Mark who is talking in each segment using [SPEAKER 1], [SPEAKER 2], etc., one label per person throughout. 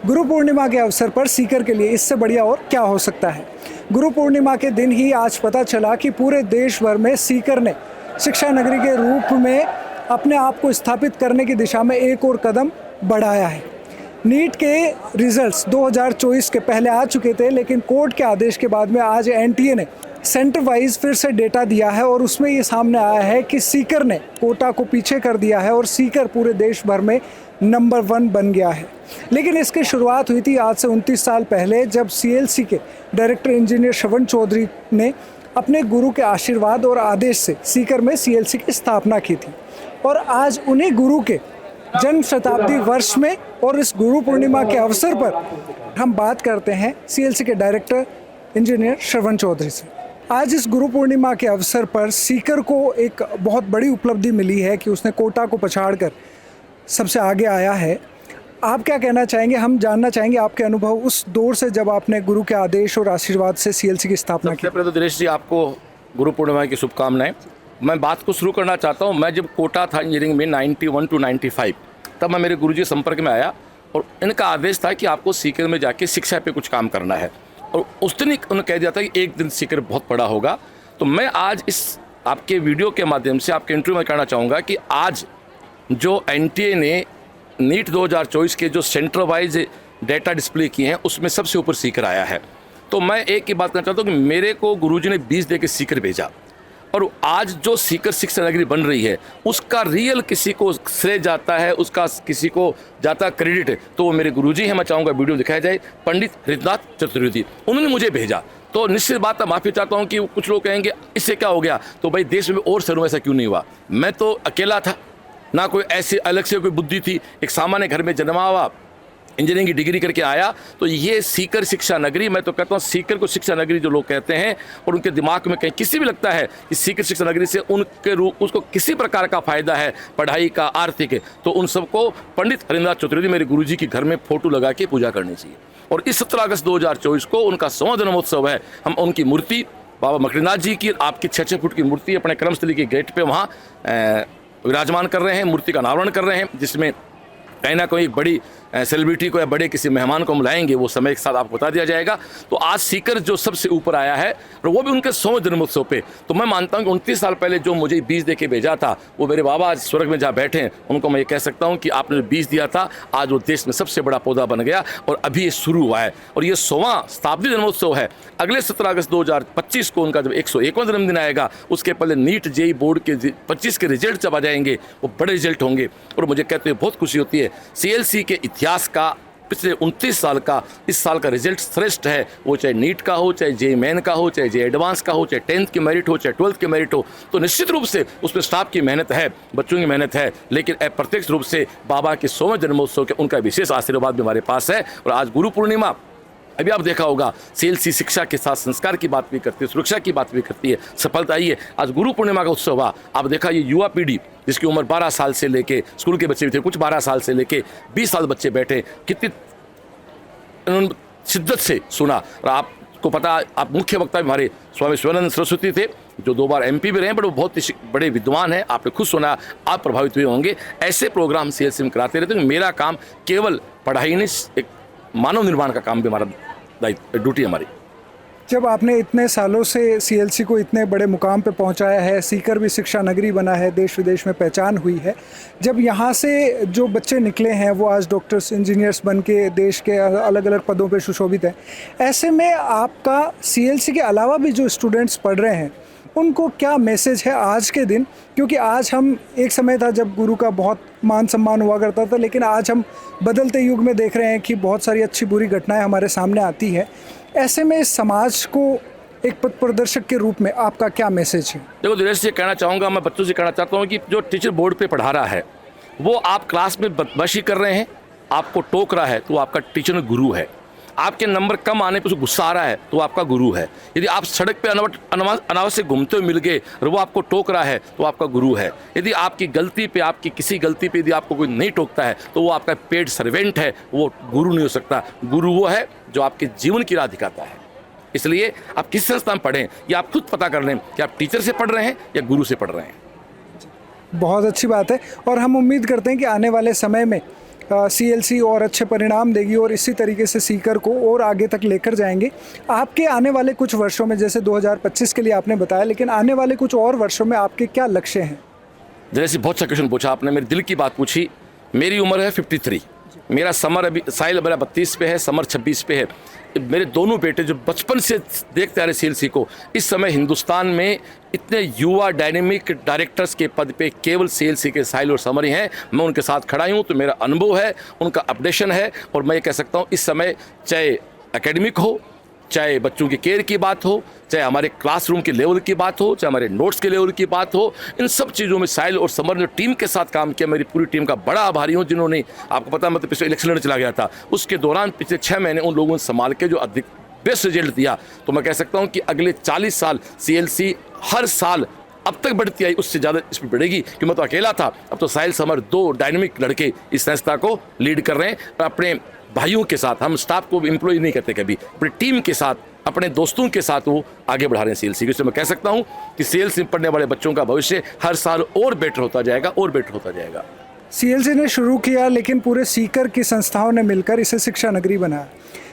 [SPEAKER 1] गुरु पूर्णिमा के अवसर पर सीकर के लिए इससे बढ़िया और क्या हो सकता है। गुरु पूर्णिमा के दिन ही आज पता चला कि पूरे देश भर में सीकर ने शिक्षा नगरी के रूप में अपने आप को स्थापित करने की दिशा में एक और कदम बढ़ाया है। नीट के रिजल्ट्स 2024 के पहले आ चुके थे, लेकिन कोर्ट के आदेश के बाद में आज एनटीए ने सेंटर वाइज फिर से डेटा दिया है और उसमें ये सामने आया है कि सीकर ने कोटा को पीछे कर दिया है और सीकर पूरे देश भर में नंबर 1 बन गया है। लेकिन इसकी शुरुआत हुई थी आज से 29 साल पहले, जब सीएलसी के डायरेक्टर इंजीनियर श्रवण चौधरी ने अपने गुरु के आशीर्वाद और आदेश से सीकर में सीएलसी की स्थापना की थी। और आज उन्हीं गुरु के जन्म शताब्दी वर्ष में और इस गुरु पूर्णिमा के अवसर पर हम बात करते हैं सीएलसी के डायरेक्टर इंजीनियर श्रवण चौधरी से। आज इस गुरु पूर्णिमा के अवसर पर सीकर को एक बहुत बड़ी उपलब्धि मिली है कि उसने कोटा को पछाड़कर सबसे आगे आया है। आप क्या कहना चाहेंगे? हम जानना चाहेंगे आपके अनुभव उस दौर से जब आपने गुरु के आदेश और आशीर्वाद से सीएलसी की स्थापना की।
[SPEAKER 2] सबसे पहले तो दिनेश जी, आपको गुरु पूर्णिमा की शुभकामनाएं। मैं बात को शुरू करना चाहता हूँ। मैं जब कोटा था इंजीनियरिंग में 91 to 95, तब मैं मेरे गुरुजी संपर्क में आया और इनका आदेश था कि आपको सीकर में जाके शिक्षा पे कुछ काम करना है। और उस दिन उन्होंने कह दिया था कि एक दिन सीकर बहुत बड़ा होगा। तो मैं आज इस आपके वीडियो के माध्यम से आपके इंटरव्यू में कहना चाहूँगा कि आज जो एनटीए ने नीट 2024 के जो सेंटर वाइज डेटा डिस्प्ले किए हैं उसमें सबसे ऊपर सीकर आया है। तो मैं एक ही बात कहना चाहता हूँ कि मेरे को गुरुजी ने 20 दे के सीकर भेजा और आज जो सीकर शिक्षा नगरी बन रही है उसका रियल किसी को श्रेय जाता है, उसका किसी को जाता क्रेडिट, तो वो मेरे गुरुजी हैं। मैं चाहूँगा वीडियो दिखाया जाए। पंडित हृदयनाथ चतुर्वेदी, उन्होंने मुझे भेजा। तो निश्चित बात है, माफ़ी चाहता हूँ कि कुछ लोग कहेंगे इससे क्या हो गया, तो भाई देश में और शहरों में ऐसा क्यों नहीं हुआ। मैं तो अकेला था, ना कोई ऐसे अलग से कोई बुद्धि थी, एक सामान्य घर में जन्मा हुआ, इंजीनियरिंग की डिग्री करके आया। तो ये सीकर शिक्षा नगरी, मैं तो कहता हूँ सीकर को शिक्षा नगरी जो लोग कहते हैं और उनके दिमाग में कहीं किसी भी लगता है कि सीकर शिक्षा नगरी से उनके रूप उसको किसी प्रकार का फायदा है, पढ़ाई का, आर्थिक, तो उन सबको पंडित हरिंद्रनाथ चतुर्वेदी मेरे गुरुजी के घर में फोटो लगा के पूजा करनी चाहिए। और इस 17 अगस्त 2024 को उनका 100वां जन्मोत्सव है। हम उनकी मूर्ति बाबा मकड़ीनाथ जी की आपकी 6-6 फुट की मूर्ति अपने कर्मस्थली के गेट पे वहाँ विराजमान कर रहे हैं, मूर्ति का अनावरण कर रहे हैं, जिसमें कहीं ना कोई बड़ी सेलिब्रिटी को या बड़े किसी मेहमान को हम लाएंगे, वो समय के साथ आपको बता दिया जाएगा। तो आज सीकर जो सबसे ऊपर आया है और वो भी उनके 100वें जन्मोत्सव पे। तो मैं मानता हूँ कि 29 साल पहले जो मुझे 20 दे के भेजा था, वो मेरे बाबा आज स्वर्ग में जहाँ बैठे हैं, उनको मैं ये कह सकता हूँ कि आपने 20 दिया था, आज वो देश में सबसे बड़ा पौधा बन गया और अभी ये शुरू हुआ है। और ये 100वां शताब्दी जन्मोत्सव है। अगले 17 अगस्त 2025 को उनका जब 101वां जन्मदिन आएगा, उसके पहले नीट जेई बोर्ड के 25 के रिजल्ट जब आ जाएंगे, वो बड़े रिजल्ट होंगे। और मुझे कहते हुए बहुत खुशी होती है, सीएलसी के इतिहास का पिछले 29 साल का इस साल का रिजल्ट श्रेष्ठ है। वो चाहे नीट का हो, चाहे जेई मेन का हो, चाहे जेई एडवांस का हो, चाहे 10th की मेरिट हो, चाहे 12th की मेरिट हो। तो निश्चित रूप से उसमें स्टाफ की मेहनत है, बच्चों की मेहनत है, लेकिन अप्रत्यक्ष रूप से बाबा के 100वें जन्मोत्सव के उनका विशेष आशीर्वाद भी हमारे पास है। और आज गुरु पूर्णिमा, अभी आप देखा होगा सीएलसी शिक्षा के साथ संस्कार की बात भी करती है, सुरक्षा की बात भी करती है, सफलता ही है। आज गुरु पूर्णिमा का उत्सव हुआ। आप देखा ये युवा पीढ़ी जिसकी उम्र 12 साल से लेके, स्कूल के बच्चे भी थे, कुछ 12 साल से लेके 20 साल बच्चे बैठे, कितनी उन्होंने शिद्दत से सुना। और आपको पता, आप मुख्य वक्ता भी हमारे स्वामी शिवानंद सरस्वती थे, जो 2 बार MP भी रहे हैं, बट वो बहुत ही बड़े विद्वान हैं। आपने खुद सुना, आप प्रभावित हुए होंगे। ऐसे प्रोग्राम सीएलसी में कराते रहते हैं। मेरा काम केवल पढ़ाई नहीं, एक मानव निर्माण का काम भी हमारा दायित्व, ड्यूटी हमारी।
[SPEAKER 1] जब आपने इतने सालों से सीएलसी को इतने बड़े मुकाम पे पहुंचाया है, सीकर भी शिक्षा नगरी बना है, देश विदेश में पहचान हुई है, जब यहाँ से जो बच्चे निकले हैं वो आज डॉक्टर्स, इंजीनियर्स बन के देश के अलग अलग पदों पे सुशोभित हैं, ऐसे में आपका सीएलसी के अलावा भी जो स्टूडेंट्स पढ़ रहे हैं उनको क्या मैसेज है आज के दिन? क्योंकि आज हम, एक समय था जब गुरु का बहुत मान सम्मान हुआ करता था, लेकिन आज हम बदलते युग में देख रहे हैं कि बहुत सारी अच्छी बुरी घटनाएं हमारे सामने आती है। ऐसे में इस समाज को एक पथ प्रदर्शक के रूप में आपका क्या मैसेज है?
[SPEAKER 2] देखो दिनेश जी, कहना चाहूँगा, मैं बच्चों से कहना चाहता हूँ कि जो टीचर बोर्ड पे पढ़ा रहा है वो आप क्लास में बदमाशी कर रहे हैं, आपको टोक रहा है, तो आपका टीचर गुरु है। आपके नंबर कम आने पर उसको गुस्सा आ रहा है तो आपका गुरु है। यदि आप सड़क पे अनावश्यक घूमते हुए मिल गए और वो आपको टोक रहा है तो आपका गुरु है। यदि आपकी गलती पे, आपकी किसी गलती पे यदि आपको कोई नहीं टोकता है तो वो आपका पेड सर्वेंट है, वो गुरु नहीं हो सकता। गुरु वो है जो आपके जीवन की राह दिखाता है। इसलिए आप किस संस्था में पढ़ें, या आप खुद पता कर लें कि आप टीचर से पढ़ रहे हैं या गुरु से पढ़ रहे हैं।
[SPEAKER 1] बहुत अच्छी बात है। और हम उम्मीद करते हैं कि आने वाले समय में सीएलसी और अच्छे परिणाम देगी और इसी तरीके से सीकर को और आगे तक लेकर जाएंगे। आपके आने वाले कुछ वर्षों में, जैसे 2025 के लिए आपने बताया, लेकिन आने वाले कुछ और वर्षों में आपके क्या लक्ष्य हैं?
[SPEAKER 2] जैसे बहुत अच्छा क्वेश्चन पूछा आपने, मेरे दिल की बात पूछी। मेरी उम्र है 53, मेरा समर अभी साहिल मेरा 32 पे है, समर 26 पे है। मेरे दोनों बेटे जो बचपन से देखते आ रहे सीएलसी को, इस समय हिंदुस्तान में इतने युवा डायनेमिक डायरेक्टर्स के पद पे केवल सीएलसी के साहिल और समर ही हैं। मैं उनके साथ खड़ा हूँ, तो मेरा अनुभव है, उनका अपडेशन है। और मैं ये कह सकता हूँ, इस समय चाहे एकेडमिक हो, चाहे बच्चों की केयर की बात हो, चाहे हमारे क्लासरूम के लेवल की बात हो, चाहे हमारे नोट्स के लेवल की बात हो, इन सब चीज़ों में साहिल और समर ने टीम के साथ काम किया। मेरी पूरी टीम का बड़ा आभारी हूँ, जिन्होंने, आपको पता है मैं तो पिछले इलेक्शन लड़ने चला गया था, उसके दौरान पिछले 6 महीने उन लोगों ने संभाल के जो अधिक बेस्ट रिजल्ट दिया। तो मैं कह सकता हूँ कि अगले 40 साल सीएलसी हर साल अब तक बढ़ती आई, उससे ज़्यादा इसमें बढ़ेगी। क्योंकि मैं तो अकेला था, अब तो साहिल समर 2 डायनेमिक लड़के इस संस्था को लीड कर रहे हैं। और अपने भाइयों के साथ, हम स्टाफ को एम्प्लॉय नहीं करते कभी, अपनी टीम के साथ, अपने दोस्तों के साथ वो आगे बढ़ा रहे हैं सीएलसी। इसलिए मैं कह सकता हूँ कि सीएलसी में पढ़ने वाले बच्चों का भविष्य हर साल और बेटर होता जाएगा, और बेटर होता जाएगा।
[SPEAKER 1] सीएलसी ने शुरू किया, लेकिन पूरे सीकर की संस्थाओं ने मिलकर इसे शिक्षा नगरी बनाया।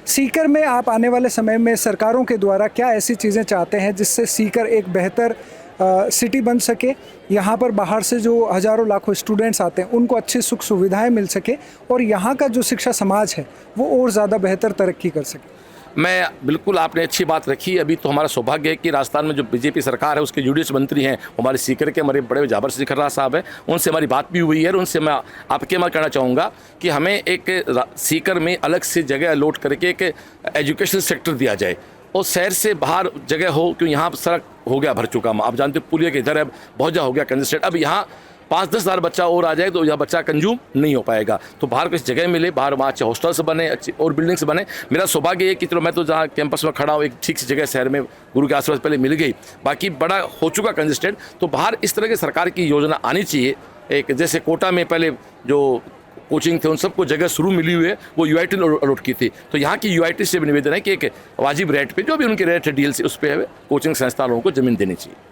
[SPEAKER 1] सीकर में आप आने वाले समय में सरकारों के द्वारा क्या ऐसी चीज़ें चाहते हैं जिससे सीकर एक बेहतर सिटी बन सके, यहाँ पर बाहर से जो हज़ारों लाखों स्टूडेंट्स आते हैं उनको अच्छी सुख सुविधाएं मिल सके, और यहाँ का जो शिक्षा समाज है वो और ज़्यादा बेहतर तरक्की कर सके?
[SPEAKER 2] मैं बिल्कुल, आपने अच्छी बात रखी। अभी तो हमारा सौभाग्य है कि राजस्थान में जो बीजेपी सरकार है उसके यूडीएस मंत्री हैं हमारे सीकर के, हमारे बड़े जाबर सिकररा साहब हैं। उनसे हमारी बात भी हुई है, और उनसे मैं आपके मैं कहना चाहूँगा कि हमें एक सीकर में अलग से जगह अलॉट करके एक एजुकेशन सेक्टर दिया जाए, और शहर से बाहर जगह हो, क्यों यहाँ सड़क हो गया भर चुका। आप जानते हो पुलिया के इधर अब बहुत जा हो गया कंजेस्टेड। अब यहाँ 5-10 हज़ार बच्चा और आ जाए तो यह बच्चा कंज्यूम नहीं हो पाएगा। तो बाहर कुछ जगह मिले, बाहर वहाँ अच्छे हॉस्टल्स बने, अच्छी और बिल्डिंग्स बने। मेरा सौभाग्य है कि चलो मैं तो जहाँ कैंपस में खड़ा हूँ, एक ठीक सी जगह शहर में गुरु के आसपास पहले मिल गई, बाकी बड़ा हो चुका कंजेस्टेड। तो बाहर इस तरह की सरकार की योजना आनी चाहिए। एक जैसे कोटा में पहले जो कोचिंग थे उन सबको जगह शुरू मिली हुई है, वो यूआईटी ने अलॉट की थी। तो यहाँ की यूआईटी से भी निवेदन है कि एक वाजिब रेट पे, जो भी उनकी रेट है डीएलसी, उस पर कोचिंग संस्थानों को ज़मीन देनी चाहिए।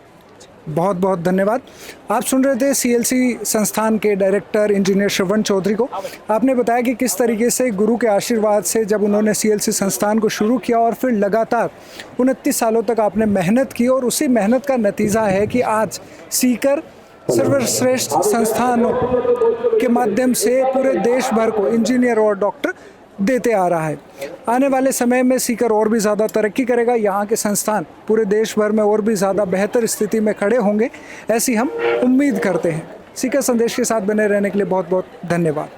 [SPEAKER 1] बहुत बहुत धन्यवाद। आप सुन रहे थे सीएलसी संस्थान के डायरेक्टर इंजीनियर श्रवण चौधरी को। आपने बताया कि किस तरीके से गुरु के आशीर्वाद से जब उन्होंने सीएलसी संस्थान को शुरू किया और फिर लगातार 29 सालों तक आपने मेहनत की, और उसी मेहनत का नतीजा है कि आज सीकर सर्वश्रेष्ठ संस्थानों के माध्यम से पूरे देश भर को इंजीनियर और डॉक्टर देते आ रहा है। आने वाले समय में सीकर और भी ज़्यादा तरक्की करेगा, यहाँ के संस्थान पूरे देश भर में और भी ज़्यादा बेहतर स्थिति में खड़े होंगे, ऐसी हम उम्मीद करते हैं। सीकर संदेश के साथ बने रहने के लिए बहुत बहुत धन्यवाद।